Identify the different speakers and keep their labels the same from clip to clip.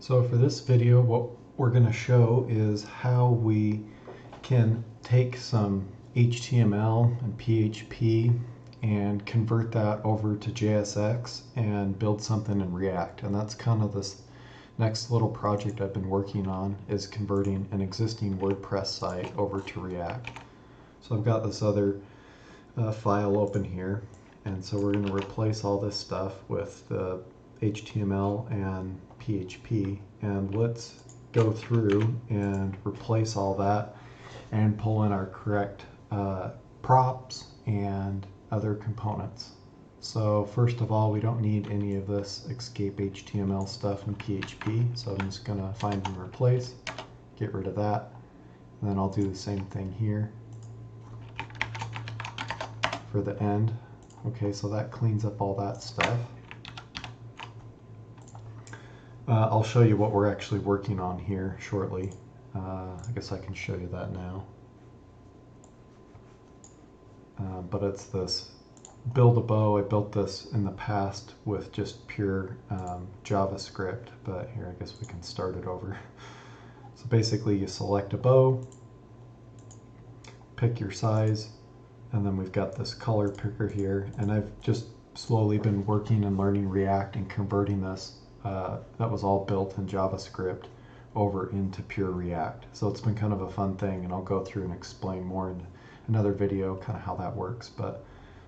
Speaker 1: So for this video, what we're going to show is how we can take some HTML and PHP and convert that over to JSX and build something in React. And that's kind of this next little project I've been working on, is converting an existing WordPress site over to React. So I've got this other file open here, and so we're going to replace all this stuff with the HTML and PHP, and let's go through and replace all that and pull in our correct props and other components. So first of all, we don't need any of this escape HTML stuff in PHP, so I'm just going to find and replace, get rid of that, and then I'll do the same thing here for the end. Okay, so that cleans up all that stuff. I'll show you what we're actually working on here shortly. I guess I can show you that now. But it's this build a bow. I built this in the past with just pure JavaScript, but here I guess we can start it over. So basically you select a bow, pick your size, and then we've got this color picker here, and I've just slowly been working and learning React and converting this. That was all built in JavaScript over into pure React. So it's been kind of a fun thing, and I'll go through and explain more in another video kind of how that works. But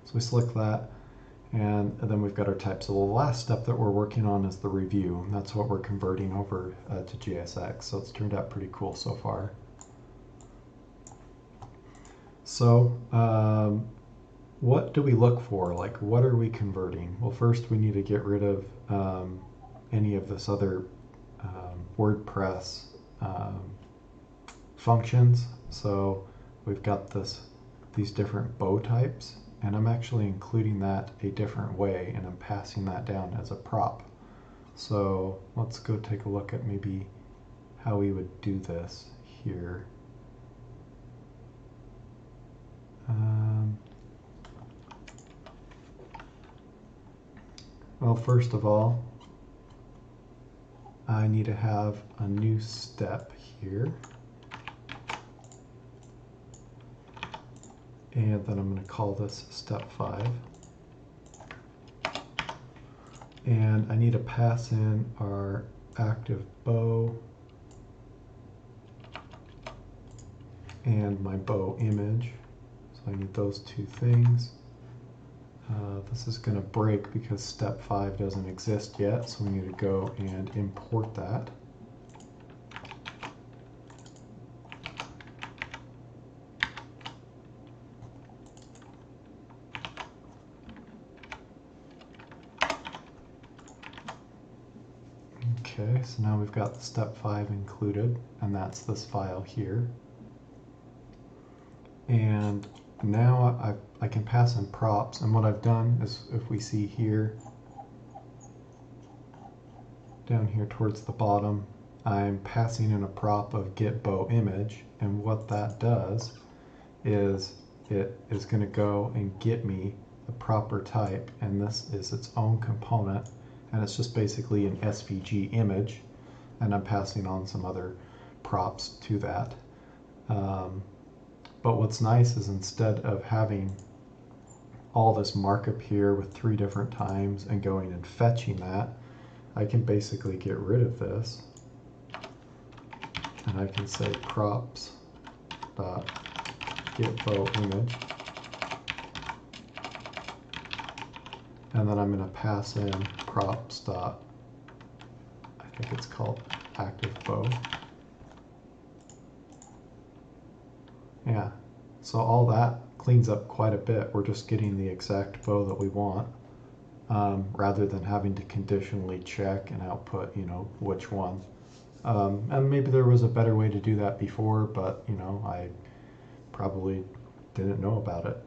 Speaker 1: so we select that, and then we've got our type. So the last step that we're working on is the review, and that's what we're converting over to JSX. So it's turned out pretty cool so far. So what do we look for? Like, what are we converting? Well, first we need to get rid of any of this other WordPress functions. So we've got these different bow types, and I'm actually including that a different way, and I'm passing that down as a prop. So let's go take a look at maybe how we would do this here. Well, first of all, I need to have a new step here, and then I'm going to call this step 5, and I need to pass in our active bow and my bow image. So I need those two things. This is going to break because step 5 doesn't exist yet, so we need to go and import that. Okay, so now we've got step 5 included, and that's this file here. And now I can pass in props, and what I've done is, if we see here, down here towards the bottom, I'm passing in a prop of get bow image, and what that does is it is going to go and get me the proper type, and this is its own component, and it's just basically an SVG image, and I'm passing on some other props to that. But what's nice is, instead of having all this markup here with 3 different times and going and fetching that, I can basically get rid of this, and I can say props dot get bow image, and then I'm going to pass in props dot, I think it's called active bow. Yeah, so all that cleans up quite a bit. We're just getting the exact bow that we want, rather than having to conditionally check and output, which one. And maybe there was a better way to do that before, but, I probably didn't know about it.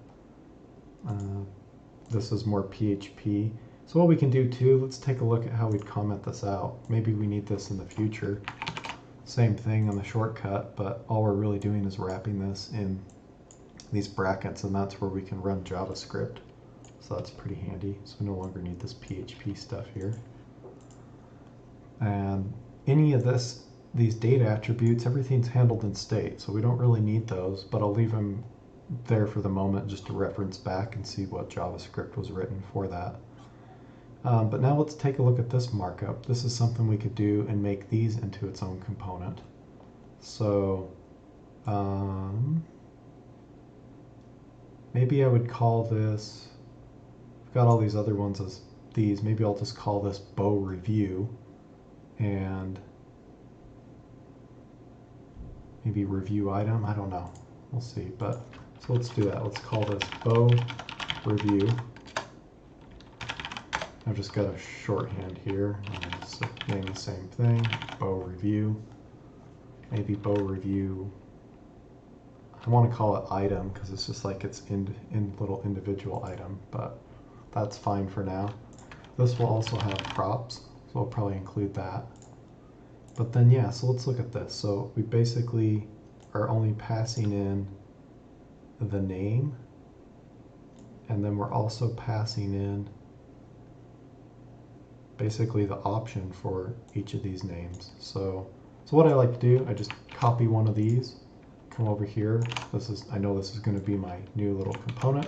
Speaker 1: This is more PHP. So what we can do too, let's take a look at how we'd comment this out. Maybe we need this in the future. Same thing on the shortcut, but all we're really doing is wrapping this in these brackets, and that's where we can run JavaScript. So that's pretty handy. So we no longer need this PHP stuff here. And any of these data attributes, everything's handled in state, so we don't really need those, but I'll leave them there for the moment just to reference back and see what JavaScript was written for that. But now let's take a look at this markup. This is something we could do and make these into its own component. So maybe I would call this, I've got all these other ones as these, maybe I'll just call this bow review and maybe review item, I don't know, we'll see. But so let's do that. Let's call this bow review. I've just got a shorthand here. I'm name the same thing, bow review. Maybe bow review, I want to call it item because it's just like it's in little individual item, but that's fine for now. This will also have props, so I'll probably include that. But then yeah, so let's look at this. So we basically are only passing in the name, and then we're also passing in basically the option for each of these names. So what I like to do, I just copy one of these, come over here. I know this is going to be my new little component.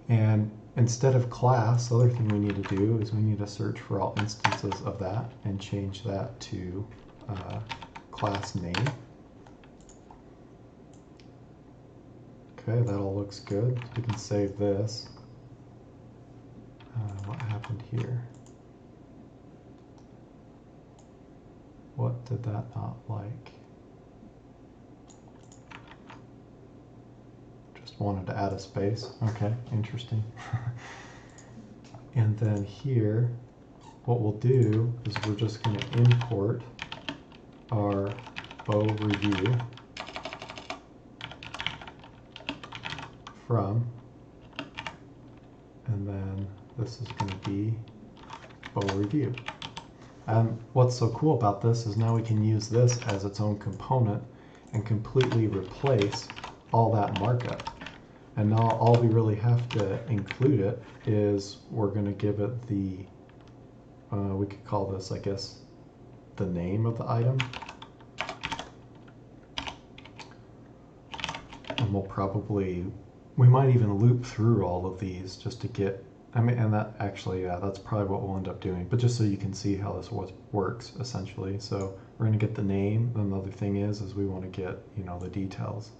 Speaker 1: And instead of class, the other thing we need to do is we need to search for all instances of that and change that to class name. Okay, that all looks good. We can save this. What happened here? What did that not like? Just wanted to add a space. Okay, interesting. And then here, what we'll do is we're just going to import our bow review from, and then this is going to be bow review. And what's so cool about this is now we can use this as its own component and completely replace all that markup. And now all we really have to include it is we're going to give it the, we could call this, I guess, the name of the item. And we'll probably, we might even loop through all of these just to get, and that actually, yeah, that's probably what we'll end up doing. But just so you can see how this works, essentially. So we're going to get the name, and the other thing is we want to get, the details.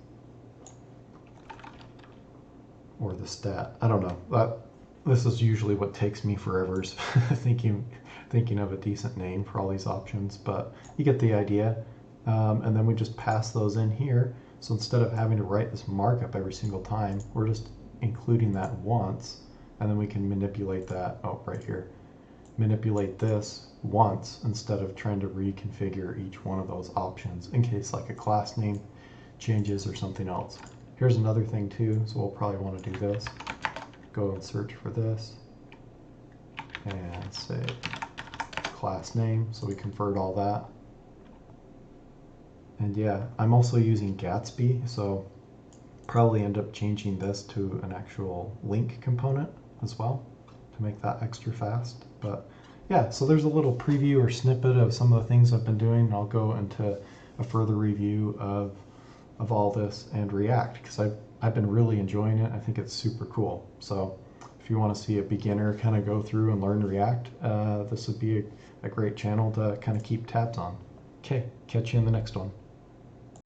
Speaker 1: Or the stat. I don't know. This is usually what takes me forever is thinking of a decent name for all these options, but you get the idea. And then we just pass those in here. So instead of having to write this markup every single time, we're just including that once, and then we can manipulate that, right here, manipulate this once instead of trying to reconfigure each one of those options in case like a class name changes or something else. Here's another thing too, so we'll probably want to do this. Go and search for this and say class name, so we convert all that. And yeah, I'm also using Gatsby, so probably end up changing this to an actual link component as well to make that extra fast. But yeah, so there's a little preview or snippet of some of the things I've been doing. I'll go into a further review of all this and React, because I've been really enjoying it. I think it's super cool. So if you want to see a beginner kind of go through and learn React, this would be a great channel to kind of keep tabs on. Okay, catch you in the next one.